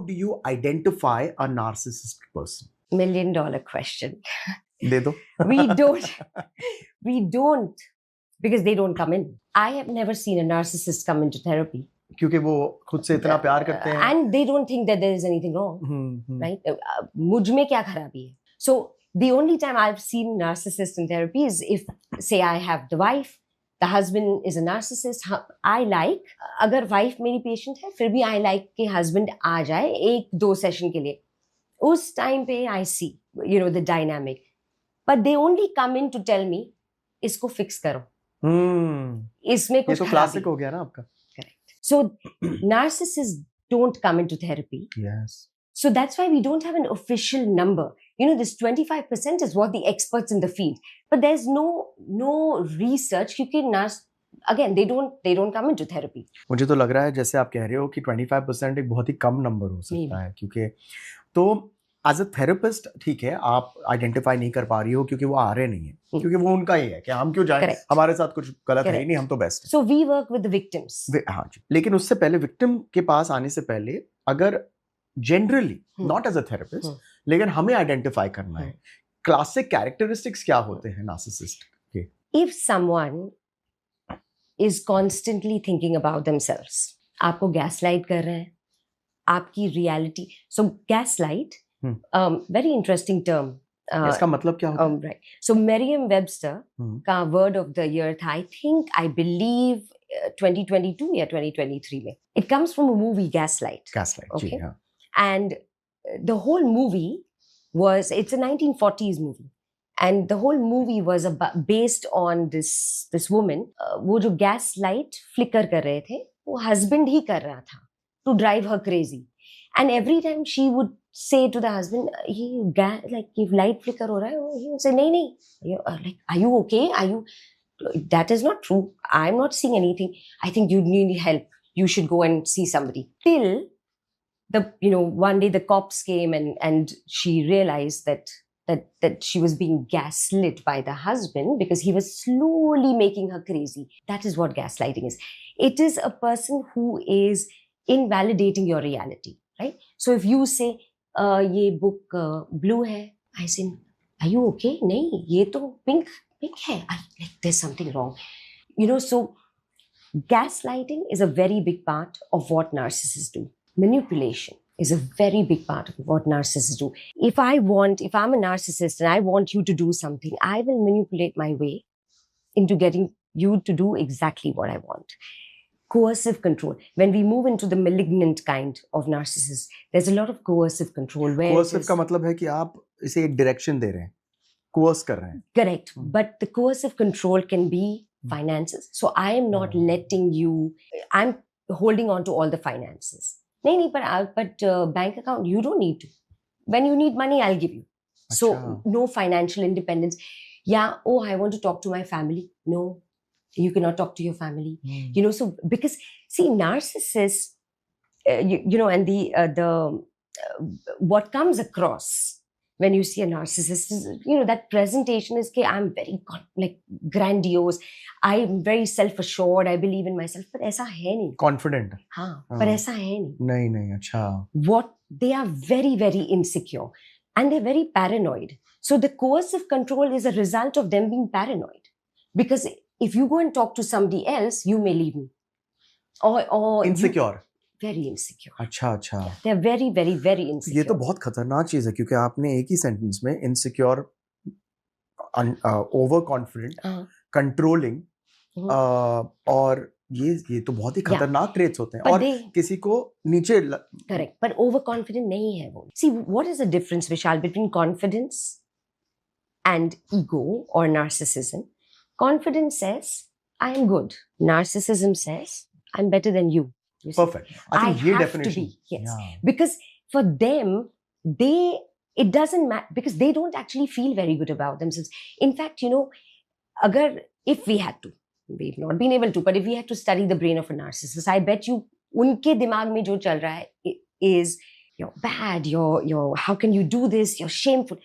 do you identify a narcissist person? $1 million question. दे दो. We don't, because they don't come in. I have never seen a narcissist come into therapy. क्योंकि वो खुद से इतना प्यार करते हैं. And they don't think that there is anything wrong, right? मुझ में क्या खराबी है? So the only time I've seen narcissist in therapy is if, say, I have the wife, the husband is a narcissist. I like, अगर wife मेरी patient है, फिर भी I like कि husband आ जाए 1-2 session के लिए. उस time पे I see, the dynamic. But they only come in to tell me, इसको fix करो. इसमें कुछ ये तो classic हो गया ना आपका. Correct. So narcissists don't come into therapy. Yes. So that's why we don't have an official number. This 25% is what the experts in the field. But there's no research because again, they don't come into therapy. मुझे तो लग रहा है जैसे आप कह रहे हो कि 25% एक बहुत ही कम नंबर हो सकता है क्योंकि तो एज अ थेरेपिस्ट ठीक है आप आइडेंटिफाई नहीं कर पा रही हो क्योंकि वो आ रहे नहीं है क्योंकि वो उनका ही है कि हम क्यों जाएं हमारे साथ कुछ गलत है ही नहीं हम तो बेस्ट हैं. So we work with the victims. हाँ जी. लेकिन उससे पहले विक्टिम के पास आने से पहले अगर generally not as a therapist लेकिन हमें आइडेंटिफाई करना है क्लासिक कैरेक्टरिस्टिक्स क्या होते हैं नार्सिसिस्ट के. If someone is constantly thinking about themselves, आपको gaslight कर रहे हैं, आपकी reality. So gaslight, very interesting term. इसका मतलब क्या होता है? Right. So Merriam-Webster का word of the year था, I believe 2022 या 2023 में. It comes from a movie, Gaslight. Gaslight, okay? जी, हाँ. And the whole movie it's a 1940s movie. And the whole movie was based on this woman. वो जो gaslight flicker कर रहे थे, वो husband ही कर रहा था to drive her crazy. And every time she would say to the husband, if light flicker हो रहा है, he would say, नहीं, are you okay? That is not true. I'm not seeing anything. I think you need help. You should go and see somebody. Till one day the cops came and she realized that she was being gaslit by the husband because he was slowly making her crazy. That is what gaslighting is. It is a person who is invalidating your reality, right? So if you say, ये book blue है, I say, are you okay? नहीं, ये तो pink है. There's something wrong. So gaslighting is a very big part of what narcissists do. Manipulation is a very big part of what narcissists do. If I'm a narcissist and I want you to do something, I will manipulate my way into getting you to do exactly what I want. Coercive control. When we move into the malignant kind of narcissist, there's a lot of coercive control. Coercive का मतलब है कि आप इसे एक direction दे रहे हैं, coerce कर रहे हैं. Correct. But the coercive control can be finances. So I am not letting you. I'm holding on to all the finances. नहीं, but bank account, you don't need to. When you need money, I'll give you. So no financial independence. Yeah, I want to talk to my family. No, you cannot talk to your family. So because see, narcissists, and the what comes across when you see a narcissist is, that presentation is that I'm very grandiose. I'm very self-assured. I believe in myself. But ऐसा है नहीं. Confident. हाँ, पर ऐसा है नहीं. नहीं, अच्छा. What they are very, very insecure and they're very paranoid. So the coercive control is a result of them being paranoid. Because if you go and talk to somebody else, you may leave me. Or insecure. Very insecure. अच्छा. They're very, very, very insecure. ये तो बहुत खतरनाक चीज है क्योंकि आपने एक ही सेंटेंस में insecure, overconfident, controlling, और ये तो बहुत ही खतरनाक traits होते हैं और किसी को नीचे correct, but overconfident नहीं है वो. See, what is the difference, Vishal, between confidence and ego or narcissism? Confidence says, I am good. Narcissism says, I'm better than you. Perfect. I think I have definition. to be, yes. Yeah. Because for them, it doesn't matter because they don't actually feel very good about themselves. In fact, if we had to, we've not been able to, but if we had to study the brain of a narcissist, I bet you, unke dimag mein jo chal raha hai is, you're bad, you're, how can you do this? You're shameful.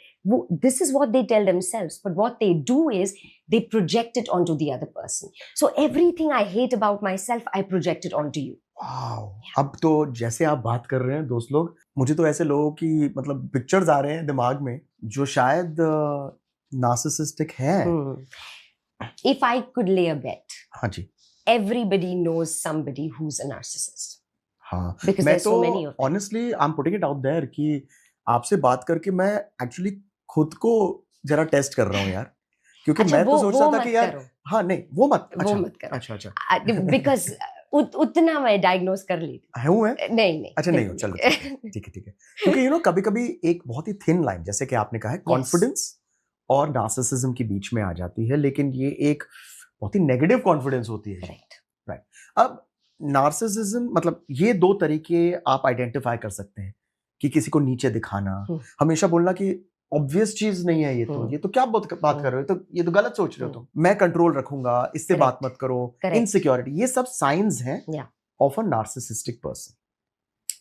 This is what they tell themselves. But what they do is they project it onto the other person. So everything I hate about myself, I project it onto you. Wow, अब तो जैसे आप बात कर रहे हैं दोस्त लोग, मुझे तो ऐसे लोगों की मतलब पिक्चर्स आ रहे हैं दिमाग में जो शायद नार्सिसिस्टिक हैं। If I could lay a bet, हाँ जी। everybody knows somebody who's a narcissist हाँ, because मैं there's तो so many of them. Honestly I am putting it out there कि आपसे बात करके मैं एक्चुअली खुद को जरा टेस्ट कर रहा हूँ यार, क्योंकि अच्छा मैं तो सोच वो रहा था मत कि यार करो, हाँ नहीं वो मत, वो अच्छा मत करो अच्छा अच्छा बिकॉज उतना मैं डायग्नोस कर ली हूँ है, नहीं नहीं अच्छा नहीं हो, चलो ठीक है ठीक है, क्योंकि कभी कभी एक बहुत ही थिन लाइन जैसे कि आपने कहा है कॉन्फिडेंस और नार्सिसिज्म के बीच में आ जाती है, लेकिन ये एक बहुत ही नेगेटिव कॉन्फिडेंस होती है। राइट। अब नार्सिसिज्म मतलब ये दो तरीके आप आइडेंटिफाई कर सकते हैं कि किसी को नीचे दिखाना, हमेशा बोलना कि ऑब्वियस चीज नहीं है ये तो क्या बात कर रहे हो, तो ये तो गलत सोच रहे हो तुम, मैं कंट्रोल रखूंगा, इससे बात मत करो, इनसिक्योरिटी, ये सब साइंस हैं ऑफ अ नार्सिसिस्टिक पर्सन।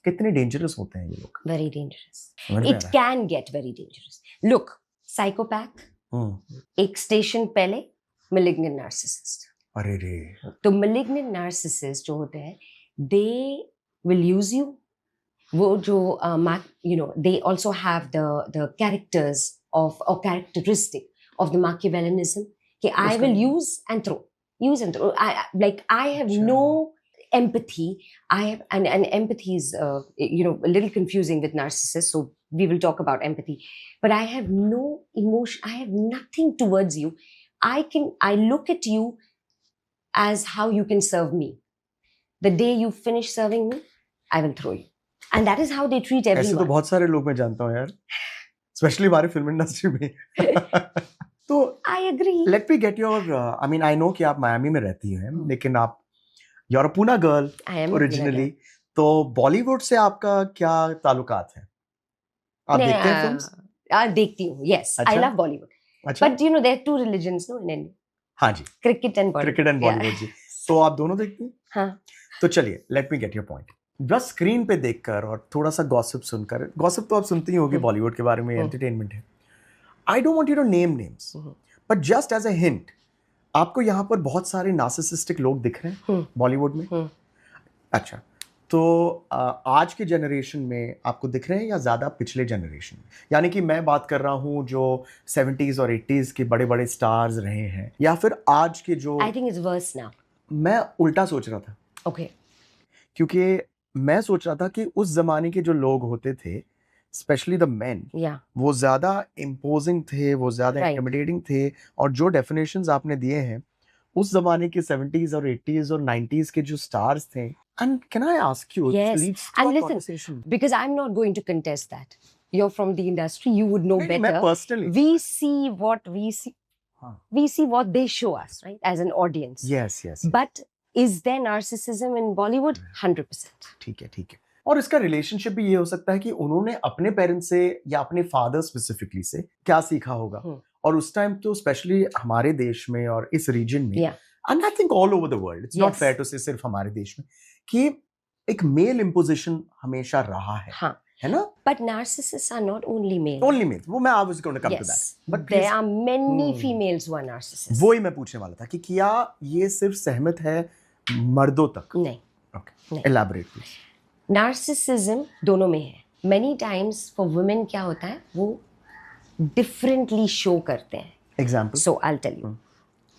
कितने डेंजरस होते हैं ये लोग? Very dangerous, it can get very dangerous. Look, psychopath एक स्टेशन पहले malignant narcissist. अरे रे, तो malignant narcissist जो होते हैं, they will use you. वो जो they also have the characters of or characteristic of the Machiavellianism कि I will use and throw. I have no empathy. I have and empathy is a little confusing with narcissists, so we will talk about empathy. But I have no emotion. I have nothing towards you. I look at you as how you can serve me. The day you finish serving me, I will throw you. And that is how they treat everyone. ऐसे तो बहुत सारे लोग मैं जानता हूँ यार, specially हमारे फिल्म इंडस्ट्री में। तो I agree. Let me get your I mean I know कि आप मायामी में रहती हैं, लेकिन आप you're a Pune girl originally, तो बॉलीवुड से आपका क्या ताल्लुकात है? आप देखते हैं फिल्म्स? देखती हूँ, yes. I love Bollywood. अच्छा? But there are two religions, no, in India. हाँ जी, क्रिकेट एंड बॉलीवुड जी। तो आप दोनों देखती हैं? हाँ। तो चलिए, let me get your point. बस स्क्रीन पे देखकर और थोड़ा सा गॉसिप सुनकर, गॉसिप तो आप सुनती ही होगी बॉलीवुड के बारे में, एंटरटेनमेंट है। I don't want you to name names, but just as a hint, आपको यहाँ पर बहुत सारे नार्सिसिस्टिक लोग दिख रहे हैं बॉलीवुड में? अच्छा, तो आज के जनरेशन में आपको दिख रहे हैं या ज़्यादा पिछले जनरेशन में? यानी कि मैं बात कर रहा हूँ जो 70s और 80s के बड़े बड़े स्टार्स रहे हैं, या फिर आज के जो, I think it's worse now. मैं उल्टा सोच रहा था। ओके। क्योंकि मैं सोच रहा था कि उस जमाने के जो लोग होते थे, स्पेशली द मेन, वो ज़्यादा इम्पोजिंग थे, वो ज़्यादा इंटिमिडेटिंग थे, और जो डेफिनेशंस आपने दिए हैं उस जमाने के 70s और 80s और 90s के जो स्टार्स थे, and can I ask you, yes, leads to and a listen, conversation, because I'm not going to contest that. You're from the industry, you would know better. मैं personally, we see what we see, we see what they show us, right, as an audience. yes. But is there narcissism in Bollywood? 100%. ठीक है। और इसका relationship भी ये हो सकता है कि उन्होंने अपने पेरेंट्स से या अपने फादर स्पेसिफिकली से क्या सीखा होगा, और उस टाइम तो स्पेशली हमारे देश में और इस रीजन में, and I think all over the world, it's not fair to say सिर्फ हमारे देश में, कि एक मेल इम्पोजिशन हमेशा रहा है, है ना? But narcissists are not only male. Only male. वो मैं I was going to come to that. But there are many females who are narcissists. वो ही मैं पूछने वाला था कि क्या ये सिर्फ सहमत है मर्दों तक? नहीं. Okay. Elaborate please. Narcissism दोनों में है. Many times for women क्या होता है, वो differently show करते हैं. Example. So I'll tell you.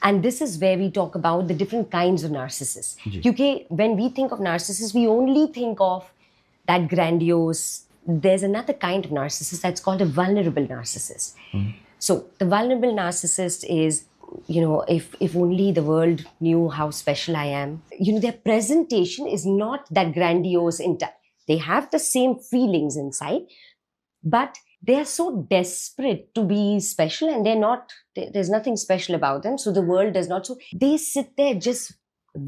And this is where we talk about the different kinds of narcissists. Because when we think of narcissists, we only think of that grandiose. There's another kind of narcissist that's called a vulnerable narcissist. So the vulnerable narcissist is, if only the world knew how special I am. Their presentation is not that grandiose. They have the same feelings inside, but they are so desperate to be special, and they're not. There's nothing special about them, so the world does not. So they sit there just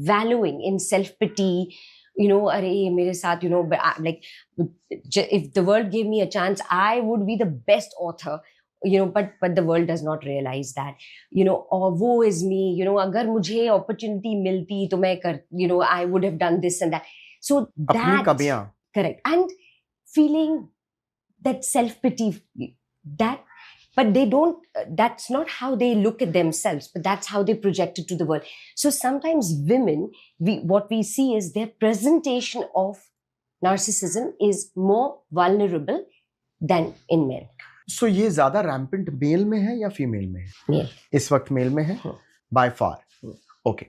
wallowing in self-pity. Arey mere saath, like if the world gave me a chance, I would be the best author. But the world does not realize that. Or woe is me. Agar mujhe opportunity milti, to main I would have done this and that. So that correct, and feeling that self-pity, that but they don't, that's not how they look at themselves, but that's how they project it to the world. So sometimes women, what we see is their presentation of narcissism is more vulnerable than in men. So ये ज्यादा rampant mail में है या female में है? Male. इस वक्त mail में है हाँ. By far. Okay,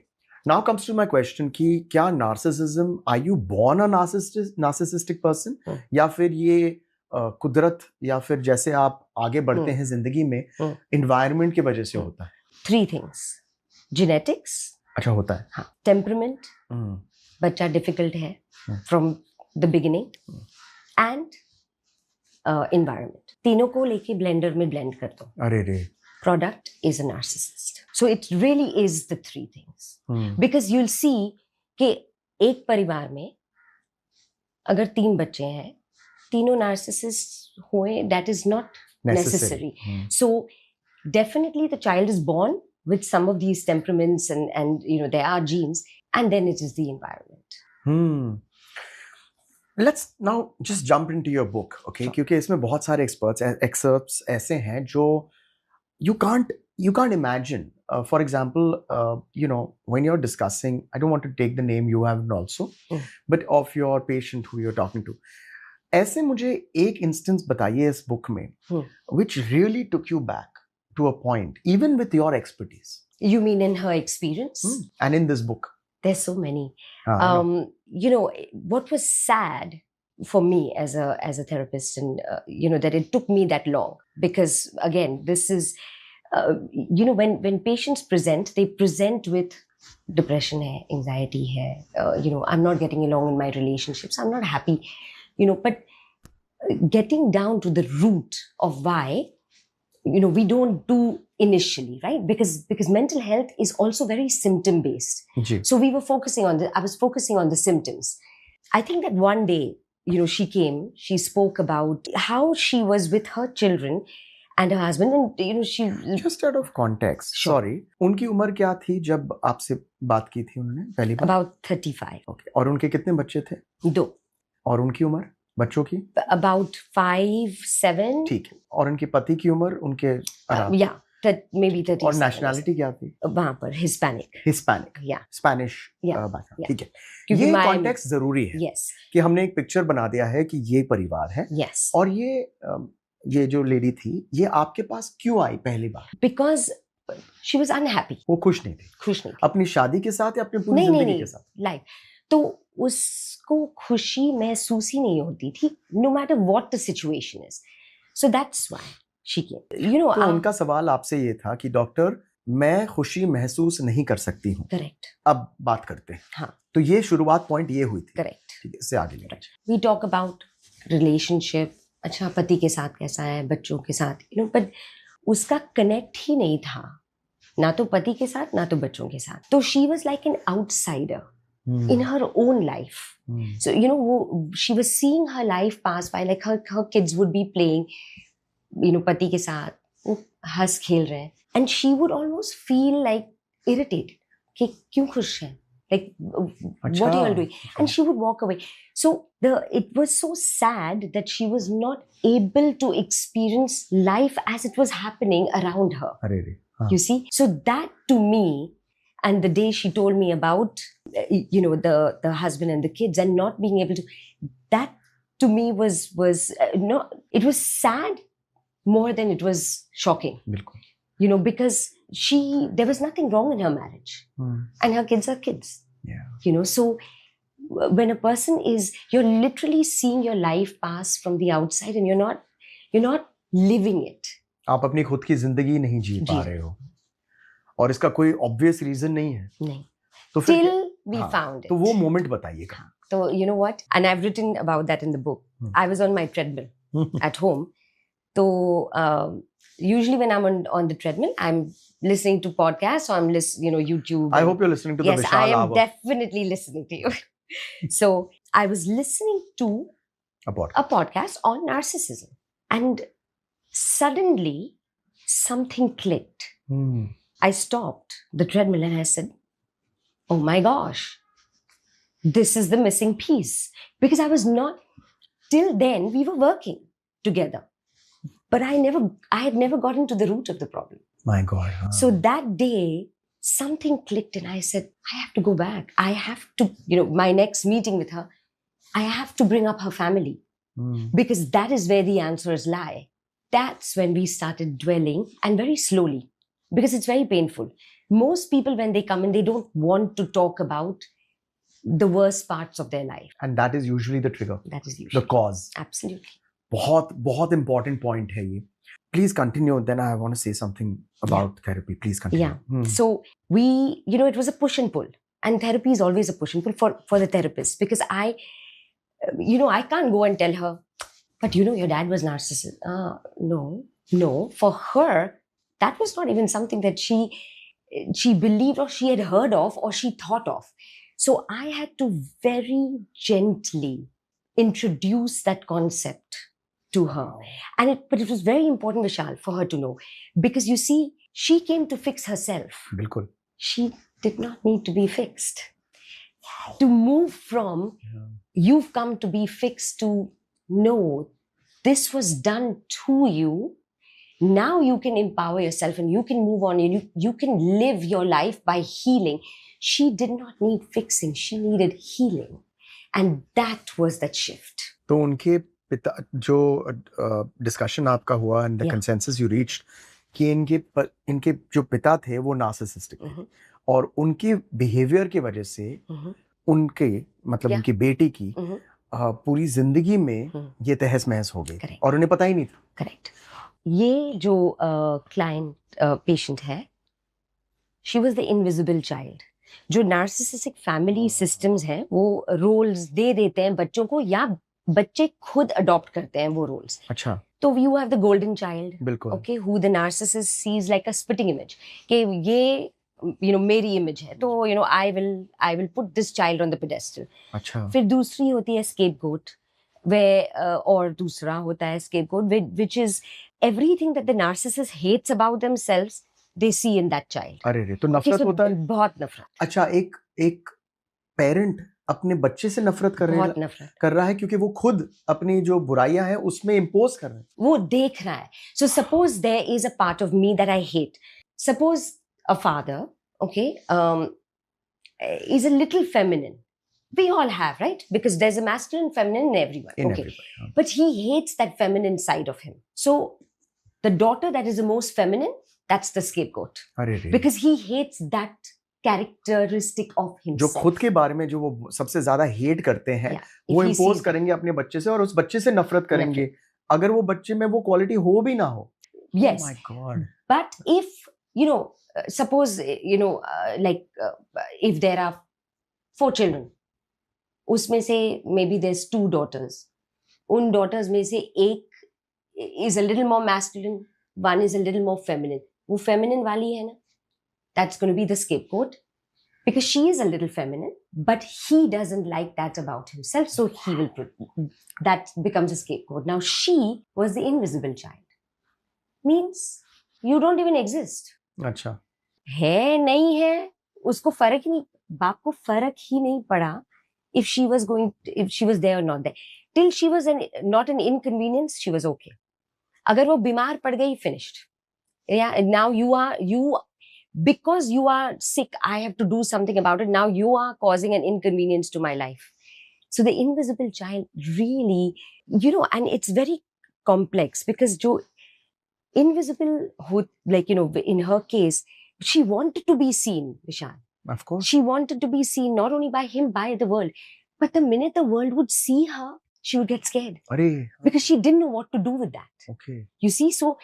now comes to my question कि क्या narcissism, are you born a narcissistic person, हाँ. या फिर ये कुदरत, या फिर जैसे आप आगे बढ़ते हैं जिंदगी में एनवायरनमेंट की वजह से होता है? 3 things: genetics, अच्छा, होता है. हाँ, temperament, बच्चा डिफिकल्ट है from the beginning, and environment. तीनों को लेके ब्लेंडर में ब्लेंड कर दो, अरे रे, product is a narcissist. So it really is the 3 things. Because you'll see कि एक परिवार में अगर 3 बच्चे हैं, तीनों narcissists हुए, that is not necessary. So definitely the child is born with some of these temperaments and you know, there are genes, and then it is the environment. Let's now just jump into your book, okay? Sure. क्योंकि इसमें बहुत सारे excerpts ऐसे हैं जो you can't imagine. For example, you know, when you're discussing, I don't want to take the name you have also, but of your patient who you're talking to. ऐसे मुझे एक instance बताइए इस book में, which really took you back to a point, even with your expertise. You mean in her experience? And in this book. There's so many. I you know, what was sad for me as a therapist, and you know, that it took me that long, because again, this is you know, when patients present, they present with depression hai, anxiety hai, you know, I'm not getting along in my relationships, I'm not happy, you know, but getting down to the root of why, you know, we don't do initially, right? Because mental health is also very symptom based. So we were focusing on I was focusing on the symptoms. I think that one day, you know, she spoke about how she was with her children and her husband, and you know, she just out of context. Sure. Sorry, उनकी उम्र क्या थी जब आपसे बात की थी उन्होंने पहली बार? About 35. Okay. और उनके कितने बच्चे थे? 2. और उनकी उम्र बच्चों की? About 5, 7. ठीक है. और उनके पति की उम्र उनके yeah, maybe 30. और नेशनैलिटी क्या थी? वहाँ पर हिस्पैनिक. Yeah. स्पेनिश भाषा. ठीक है. ये कॉन्टेक्स्ट जरूरी है. Yes. कि हमने एक पिक्चर बना दिया है कि ये परिवार है. Yes. और ये जो लेडी थी, ये आपके पास क्यों आई पहली बार? Because she was unhappy. वो खुश नहीं थी. अपनी शादी के साथ या अपनी पूरी जिंदगी के साथ? लाइफ. तो उसको खुशी महसूस ही नहीं होती थी, no matter what the situation is. So that's why she came. You know, तो उनका सवाल आपसे ये था कि डॉक्टर, मैं खुशी महसूस नहीं कर सकती हूँ. करेक्ट. अब बात करते हैं. हाँ. तो ये शुरुआत पॉइंट ये हुई थी. करेक्ट. ठीक है, इससे आगे लेंगे. We talk about relationship. अच्छा, पति के साथ कैसा है, बच्चों के साथ, you know, but उसका कनेक्ट ही नहीं था, ना तो पति के साथ ना तो बच्चों के साथ. तो she was like an outsider in her own life. So you know, she was seeing her life pass by, like her kids would be playing, you know, पति के साथ वो हंस खेल रहे हैं, and she would almost feel like irritated कि क्यों खुश है, like what are you all doing, and she would walk away. So it was so sad that she was not able to experience life as it was happening around her. You see, so that to me, and the day she told me about you know, the husband and the kids and not being able to, that to me was no, it was sad more than it was shocking. You know, because there was nothing wrong in her marriage, and her kids are kids. You know, so when a person you're literally seeing your life pass from the outside, and you're not living it. आप अपनी खुद की जिंदगी नहीं जी पा रहे हो, और इसका कोई ऑब्वियस रीजन नहीं है. नहीं. तो Till we found it. तो वो मोमेंट बताइएगा. So you know what, and I've written about that in the book. I was on my treadmill at home. So usually when I'm on the treadmill, I'm listening to podcasts, or I'm you know, YouTube. I hope you're listening to the Vishal Yes, I am Hour. definitely listening to you. So I was listening to a podcast on narcissism, and suddenly something clicked. I stopped the treadmill and I said, oh my gosh, this is the missing piece. Because I was not, till then we were working together. But I had never gotten to the root of the problem. My God. हाँ. So that day, something clicked and I said, I have to go back. I have to, my next meeting with her, I have to bring up her family because that is where the answers lie. That's when we started dwelling, and very slowly, because it's very painful. Most people, when they come in, they don't want to talk about the worst parts of their life. And that is usually the trigger. That is usually The cause. Absolutely. बहुत important point है ये. Please continue. Then I want to say something about therapy. Please continue. Yeah. So we, it was a push and pull. And therapy is always a push and pull for the therapist, because I can't go and tell her, but your dad was narcissist. No. For her, that was not even something that she believed or she had heard of or she thought of. So I had to very gently introduce that concept to her. But it was very important, Vishal, for her to know. Because you see, she came to fix herself. बिल्कुल. She did not need to be fixed. To move from you've come to be fixed to no, this was done to you. Now you can empower yourself and you can move on and you can live your life by healing. She did not need fixing. She needed healing. And that was that shift. तो उनके पिता जो discussion आपका हुआ and the consensus you reached कि इनके जो पिता थे वो नार्सिसिस्टिक थे और उनके बिहेवियर की वजह से उनके मतलब उनकी बेटी की पूरी जिंदगी में ये तहस महस हो गई और उन्हें पता ही नहीं था. करेक्ट. ये जो क्लाइंट पेशेंट है, she was the invisible child. जो नार्सिसिस्टिक फैमिली सिस्टम्स हैं वो रोल्स दे देते हैं बच्चों को या बच्चे खुद अडॉप्ट करते हैं वो रोल्स. अच्छा. तो you have the golden child, बिल्कुल. Okay, who the narcissist sees like a spitting image कि ये मेरी इमेज है तो I will put this child on the pedestal. अच्छा. फिर दूसरी होती है स्केपगोट और दूसरा होता है scapegoat which is everything that the narcissist hates about themselves they see in that child. अरे तो नफरत होता है. बहुत नफरत. अच्छा, एक पेरेंट अपने बच्चे से नफरत कर रहा है क्योंकि वो खुद अपनी जो बुराइयां हैं उसमें इम्पोज कर रहे हैं. वो देख रहा है. So suppose there is a part of me that I hate. Suppose a father, okay, is a little feminine. We all have, right? Because there's a masculine, feminine in everyone. Everybody. But he hates that feminine side of him. So the daughter that is the most feminine, that's the scapegoat. Because he hates that characteristic of himself. जो खुद के बारे में जो वो सबसे ज्यादा hate करते हैं, वो इम्पोज करेंगे अपने बच्चे से और उस बच्चे से नफरत करेंगे अगर वो बच्चे में वो क्वालिटी हो भी ना हो. Yes. Oh my God. But if suppose if there are 4 children, उसमें से maybe there's 2 daughters. उन daughters में से एक is a little more masculine, one is a little more feminine. वो feminine वाली है ना, that's going to be the scapegoat because she is a little feminine, but he doesn't like that about himself, so he will that becomes a scapegoat. Now she was the invisible child. Means you don't even exist. अच्छा. है नहीं है उसको फर्क ही नहीं, बाप को फर्क ही नहीं पड़ा if she was there or not there. Till she was not an inconvenience, she was okay. अगर वो बीमार पड़ गई, finished. Yeah, now because you are sick, I have to do something about it. Now you are causing an inconvenience to my life. So the invisible child really, and it's very complex because jo invisible, in her case, she wanted to be seen, Vishal. Of course. She wanted to be seen not only by him, by the world. But the minute the world would see her, she would get scared. Because she didn't know what to do with that. Okay. You see, so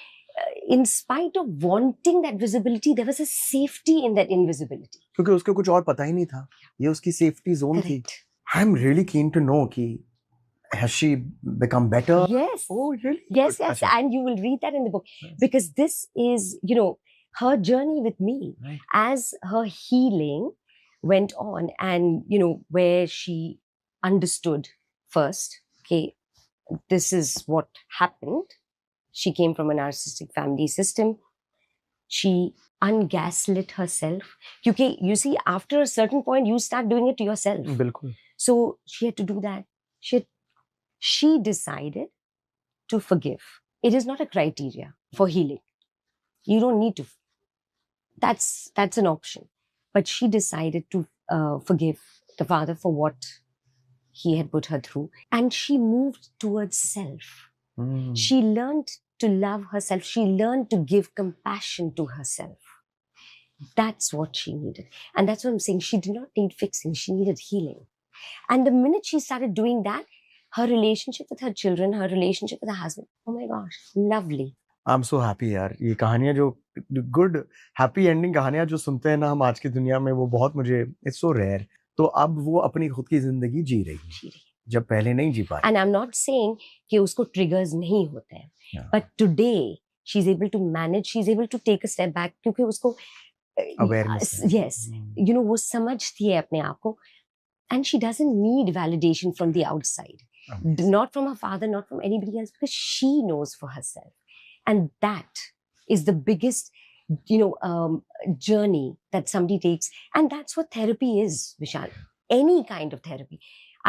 in spite of wanting that visibility, there was a safety in that invisibility. क्योंकि उसको कुछ और पता ही नहीं था. ये उसकी safety zone थी. I'm really keen to know कि has she become better? Yes. Oh, really? Yes. And you will read that in the book. Yes. Because this is, her journey with me. Right. As her healing went on and, where she understood first, okay, this is what happened. She came from a narcissistic family system. She ungaslit herself. Because you see, after a certain point, you start doing it to yourself. Bilkul. So she had to do that. She decided to forgive. It is not a criteria for healing. You don't need to. That's an option. But she decided to forgive the father for what he had put her through, and she moved towards self. She learned to love herself. She learned to give compassion to herself. That's what she needed. And that's what I'm saying. She did not need fixing. She needed healing. And the minute she started doing that, her relationship with her children, her relationship with her husband, oh my gosh, lovely. I am so happy यार. ये कहानियां जो good happy ending कहानियां जो सुनते हैं ना हम आज की दुनिया में, वो बहुत मुझे इट्स सो रेयर. तो अब वो अपनी खुद की जिंदगी जी रही है जब पहले नहीं जी पाई. And I am not saying कि उसको ट्रिगर्स नहीं होते हैं, but today she is able to manage, she is able to take a step back, क्योंकि उसको अवेयरनेस, यस, यू नो, वो समझती है अपने आप को. And she doesn't need validation from the outside. Not from her father, not from anybody else, because she knows for herself. And that is the biggest, journey that somebody takes. And that's what therapy is, Vishal. Any kind of therapy.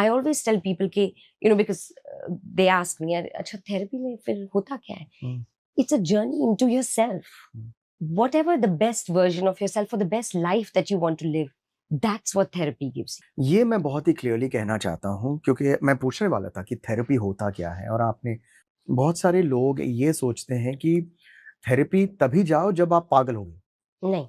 I always tell people कि, because they ask me, अच्छा therapy में फिर होता क्या है? It's a journey into yourself. Whatever the best version of yourself, or the best life that you want to live, that's what therapy gives you. ये मैं बहुत ही क्लियरली कहना चाहता हूँ, क्योंकि मैं पूछने वाला था कि थेरेपी होता क्या है, और आपने, बहुत सारे लोग ये सोचते हैं कि थेरेपी तभी जाओ जब आप पागल हो गए. नहीं.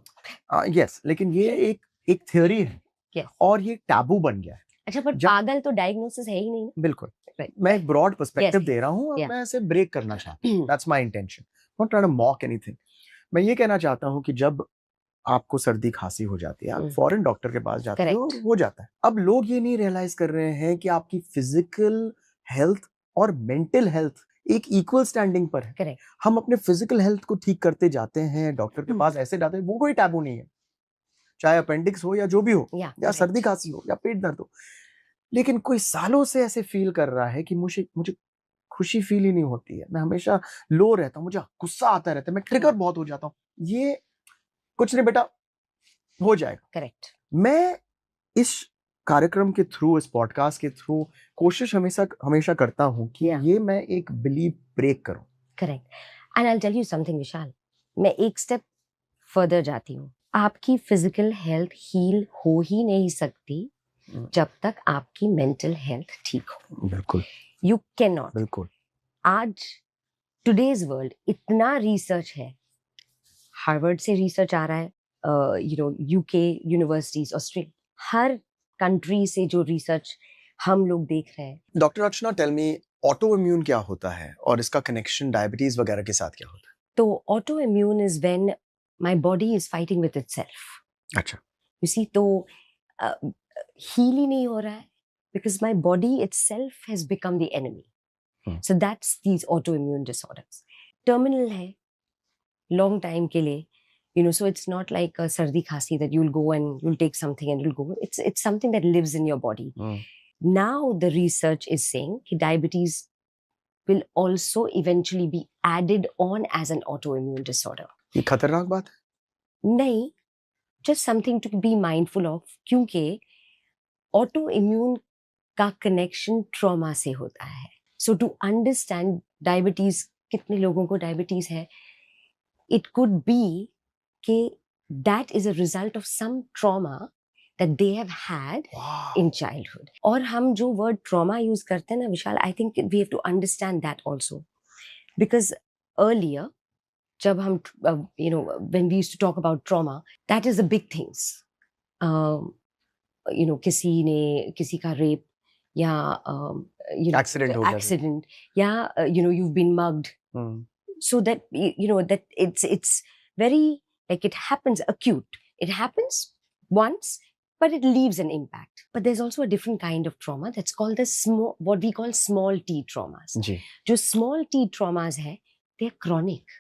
यस, लेकिन ये एक थ्योरी है. Yes. और ये टैबू बन गया है. अच्छा, पर पागल तो डायग्नोसिस है ही नहीं. बिल्कुल. Right. मैं एक ब्रॉड पर्सपेक्टिव Yes. दे रहा हूँ, और Yeah. मैं इसे ब्रेक करना चाहता हूँ. That's my intention. Not trying to mock anything. मैं ये कहना चाहता हूँ कि जब आपको सर्दी खांसी हो जाती है, आप फॉरेन डॉक्टर के पास जाते हो, हो जाता है. अब लोग ये नहीं रियलाइज कर रहे हैं कि आपकी फिजिकल हेल्थ और मेंटल हेल्थ एक इक्वल स्टैंडिंग पर है. Correct. हम अपने फिजिकल हेल्थ को ठीक करते जाते हैं, डॉक्टर के पास ऐसे जाते हैं, वो कोई टैबू नहीं है, चाहे अपेंडिक्स हो या जो भी हो, या सर्दी खांसी हो या पेट दर्द हो. लेकिन कोई सालों से ऐसे फील कर रहा है कि मुझे खुशी फील ही नहीं होती है, मैं हमेशा लो रहता हूँ, मुझे गुस्सा आता रहता है, मैं ट्रिगर बहुत हो जाता हूँ. ये कुछ नहीं बेटा, हो जाएगा. करेक्ट. मैं इस कार्यक्रम के थ्रू, इस पॉडकास्ट के थ्रू कोशिश हमेशा करता हूं कि ये मैं एक बिलीव ब्रेक करूं. Correct. And I will tell you something Vishal, मैं एक स्टेप फर्दर जाती हूँ. आपकी फिजिकल हेल्थ हील हो ही नहीं सकती जब तक आपकी मेंटल हेल्थ ठीक हो. बिल्कुल. You can not. बिल्कुल. आज टुडेज वर्ल्ड इतना रिसर्च है, हार्वर्ड से रिसर्च आ रहा है, यूके यूनिवर्सिटीज, ऑस्ट्रेलिया, हर कंट्री से जो रिसर्च हम लोग देख रहे हैं. डॉक्टर अर्चना, टेल मी, ऑटो इम्यून क्या होता है और इसका कनेक्शन डायबिटीज वगैरह के साथ क्या होता है? तो auto immune is when my body is fighting with itself. अच्छा. यू सी, तो हील ही नहीं हो रहा है because my body itself has become the enemy. So that's these autoimmune disorders. Terminal hai, long time ke liye, so it's not like a sardi khasi that you'll go and you'll take something and you'll go. It's something that lives in your body. Now the research is saying that diabetes will also eventually be added on as an autoimmune disorder. ये खतरनाक बात है? नहीं, just something to be mindful of, क्योंकि autoimmune का connection trauma से होता है. सो टू अंडरस्टैंड डायबिटीज, कितने लोगों को डायबिटीज है, इट कुड बी कि that is a result of some trauma that they have had in childhood. और हम जो वर्ड ट्रॉमा यूज करते हैं ना Vishal, I think we have to understand that also, because earlier जब हम when we used to talk about trauma, that is the big things. किसी का रेप, या accident, yeah, you've been mugged. So that that it's very, like, it happens acute, it happens once, but it leaves an impact. But there's also a different kind of trauma that's called the what we call small t traumas. जो small t traumas hai, they're chronic,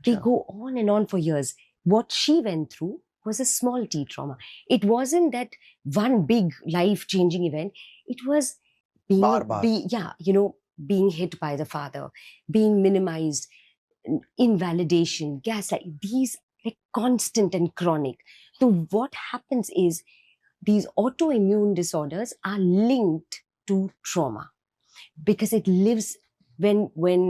they go on and on for years. What she went through was a small t trauma. It wasn't that one big life changing event. It was being hit by the father, being minimized, invalidation, gaslight, these like constant and chronic. So what happens is these autoimmune disorders are linked to trauma because it lives when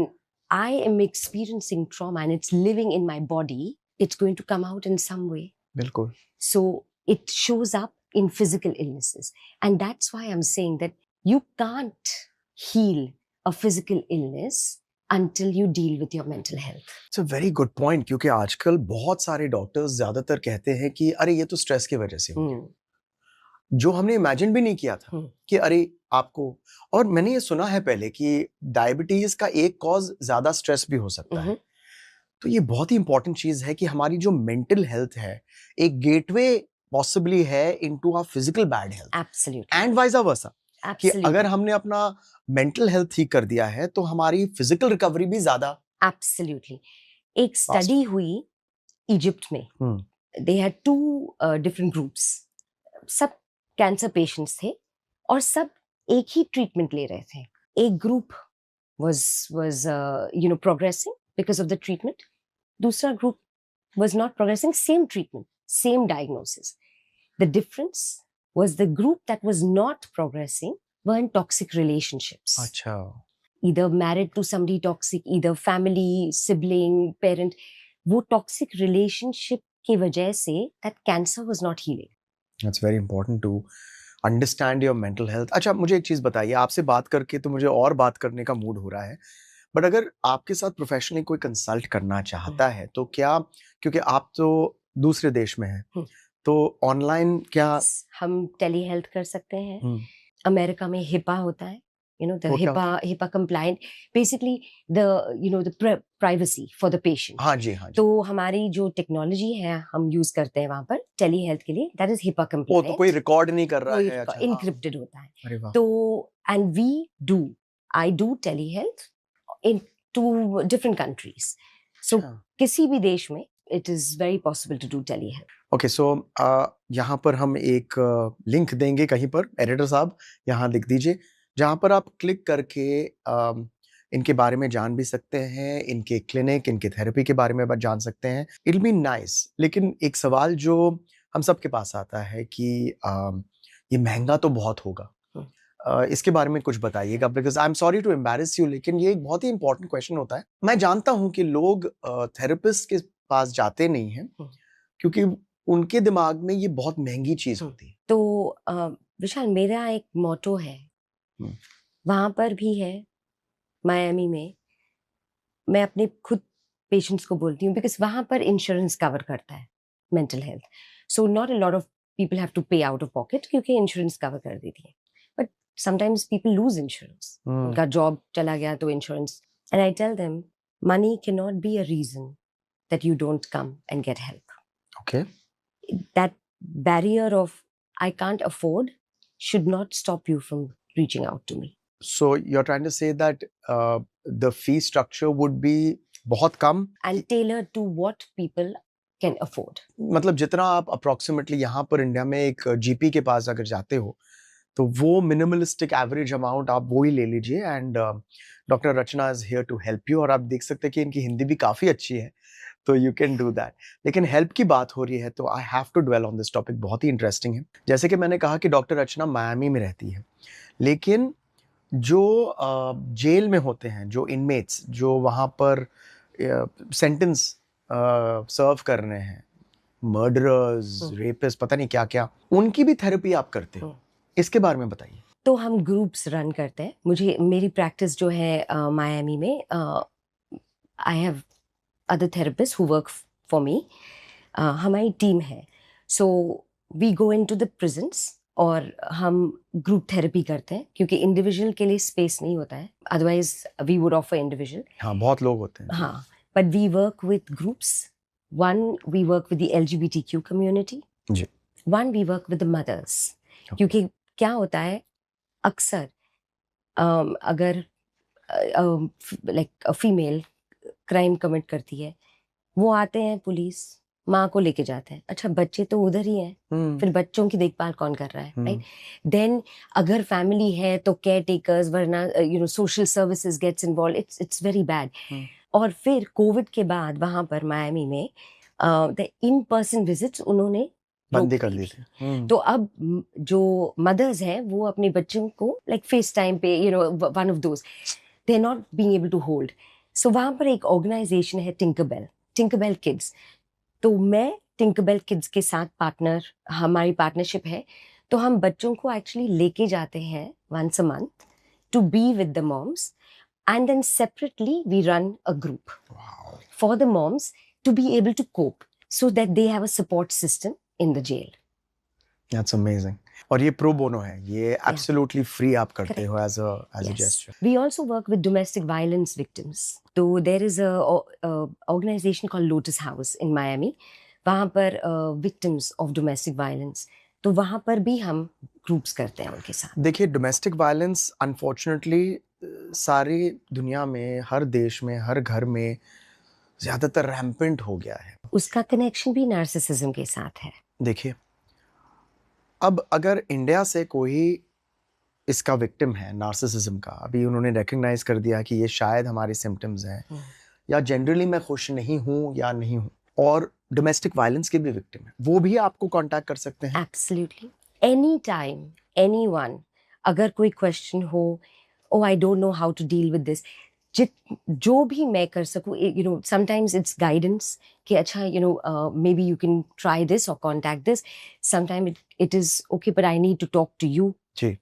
I am experiencing trauma and it's living in my body, it's going to come out in some way. बिल्कुल. So it shows up in physical illnesses. And that's why I'm saying that you can't heal a physical illness until you deal with your mental health. It's a very good point, क्योंकि आजकल बहुत सारे doctors ज्यादातर कहते हैं कि अरे ये तो स्ट्रेस की वजह से हो गया, जो हमने इमेजिन भी नहीं किया था कि अरे आपको, और मैंने ये सुना है पहले कि डायबिटीज का एक कॉज ज्यादा स्ट्रेस भी हो सकता है. तो ये बहुत ही इंपॉर्टेंट चीज है कि हमारी जो मेंटल हेल्थ है एक गेटवे पॉसिबली है into our physical bad health. Absolutely. And vice versa, कि Absolutely. अगर हमने अपना मेंटल हेल्थ ठीक कर दिया है तो हमारी फिजिकल रिकवरी भी ज्यादा. Absolutely. एक स्टडी हुई इजिप्ट में. They had two different groups. सब कैंसर पेशेंट्स थे और सब एक ही ट्रीटमेंट ले रहे थे. एक group was progressing because of the treatment. दूसरा group was not progressing, same treatment, same diagnosis. The difference was the group that was not progressing were in toxic relationships. अच्छा. Either married to somebody toxic, either family, sibling, parent. वो toxic relationship की वजह से that cancer was not healing. That's very important to understand your mental health. अच्छा, मुझे एक चीज बताइए, आपसे बात करके तो मुझे और बात करने का मूड हो रहा है, बट अगर आपके साथ प्रोफेशनली कोई कंसल्ट करना चाहता है तो क्या, क्योंकि आप तो दूसरे देश में हैं, तो ऑनलाइन क्या हम टेली हेल्थ कर सकते हैं. अमेरिका में हिपा होता है, the HIPAA compliant, basically the privacy for the patient. हाँ जी, हाँ जी. तो हमारी जो टेक्नोलॉजी है हम यूज करते हैं वहां पर टेली हेल्थ के लिए, that is HIPAA वो compliant. तो कोई रिकॉर्ड नहीं कर रहा है. अच्छा, इनक्रिप्टेड होता है. अरे वाह. तो and I do telehealth in two different countries. So किसी भी देश में it is very possible to do telehealth. Okay, so यहाँ पर हम एक लिंक देंगे कहीं पर, एडिटर साहब यहाँ लिख दीजिए, जहाँ पर आप क्लिक करके इनके बारे में जान भी सकते हैं, इनके क्लिनिक, इनके थेरेपी के बारे में जान सकते हैं. It be nice. लेकिन एक सवाल जो हम सबके पास आता है कि ये महंगा तो बहुत होगा. इसके बारे में कुछ बताइएगा, because I am sorry to embarrass you, लेकिन ये एक बहुत ही इंपॉर्टेंट क्वेश्चन होता है. मैं जानता हूँ कि लोग थेरेपिस्ट के पास जाते नहीं हैं क्योंकि उनके दिमाग में ये बहुत महंगी चीज होती है. तो विशाल, मेरा एक मोटो है, वहां पर भी है मायामी में, मैं अपने खुद पेशेंट्स को बोलती हूँ, बिकॉज वहां पर इंश्योरेंस कवर करता है mental health. So not a lot of people have to pay out of pocket क्योंकि इंश्योरेंस कवर कर देती है. But sometimes people lose insurance. उनका जॉब चला गया तो insurance. And I tell them money can not be a reason that you don't come and get help. Okay. That barrier of I can't afford should not stop you from reaching out to me. So you're trying to say that the fee structure would be बहुत कम and tailored to what people can afford. मतलब जितना आप approximately यहाँ पर India में एक GP के पास अगर जाते हो तो वो मिनिमलिस्टिक एवरेज अमाउंट आप वो ही ले लीजिए. And doctor Rachna is here to help you. और आप देख सकते हैं कि इनकी हिंदी भी काफ़ी अच्छी है, तो यू कैन डू दैट. लेकिन हेल्प की बात हो रही है तो I have to dwell on this topic. बहुत ही इंटरेस्टिंग है. जैसे कि मैंने कहा कि डॉक्टर रचना मायामी में रहती है, लेकिन जो जेल में होते हैं, जो इनमेट्स जो वहाँ पर सेंटेंस सर्व कर रहे हैं, मर्डरर्स, रेपिस्ट, पता नहीं क्या क्या, उनकी भी थेरेपी आप करते हो. इसके बारे में बताइए. तो हम ग्रुप्स रन करते हैं. मेरी प्रैक्टिस जो है मायामी में, I have other therapists who work for me. हमारी टीम है. So we go into the prisons और हम ग्रुप थेरेपी करते हैं क्योंकि इंडिविजुअल के लिए स्पेस नहीं होता है. Otherwise we would offer individual. हाँ, बहुत लोग होते हैं. हाँ, but we work with groups. One, we work with the LGBTQ community. जी. One, we work with the mothers. क्योंकि क्या होता है, अक्सर अगर like a female crime commit करती है, वो आते हैं, पुलिस माँ को लेके जाते हैं. अच्छा, बच्चे तो उधर ही हैं, फिर बच्चों की देखभाल कौन कर रहा है, राइट? देन अगर फैमिली है तो केयर टेकर्स, वरना social services gets involve. It's very bad. और फिर कोविड के बाद वहां पर मायामी में द इन पर्सन विजिट्स उन्होंने बंदी कर दी थी. तो अब जो मदर्स हैं वो अपने बच्चों को लाइक फेस टाइम पे, one of those, they are not being able to hold. So वहाँ पर एक ऑर्गेनाइजेशन है टिंकरबेल किड्स। तो मैं टिंकरबेल किड्स के साथ हमारी पार्टनरशिप है। तो हम बच्चों को एक्चुअली लेके जाते हैं once a month to be with the moms, and then separately we run a group Wow. for the moms to be able to cope so that they have a support system in the jail. That's amazing. और ये pro bono है, ये absolutely free आप करते हो as a Yes. Gesture. We also work with domestic violence victims. So there is a organization called Lotus House in Miami. वहाँ पर victims of domestic violence. तो वहाँ पर भी हम ग्रुप्स करते हैं उनके साथ. देखिए डोमेस्टिक वायलेंस अनफॉर्चुनेटली सारी दुनिया में, हर देश में, हर घर में ज्यादातर रैम्पेंट हो गया है. उसका कनेक्शन भी नार्सिसिज्म के साथ है. देखिए अब अगर इंडिया से कोई इसका विक्टिम है नार्सिसिज्म का, अभी उन्होंने रिकग्नाइज कर दिया कि ये शायद हमारे सिम्टम्स हैं, या जनरली मैं खुश नहीं हूँ या नहीं हूँ, और डोमेस्टिक वायलेंस के भी विक्टिम है, वो भी आपको कांटेक्ट कर सकते हैं. Absolutely any time anyone. अगर कोई क्वेश्चन हो, oh I don't know how to deal with this, जो भी मैं कर सकूँ, you know sometimes it's guidance कि अच्छा you know maybe you can try this और contact this. Sometime it is okay but I need to talk to you. जी.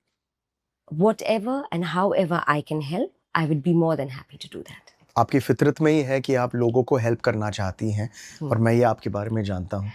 Whatever and however I can help, I would be more than happy to do that. आपकी फितरत में ही है कि आप लोगों को हेल्प करना चाहती हैं, और मैं ये आपके बारे में जानता हूँ.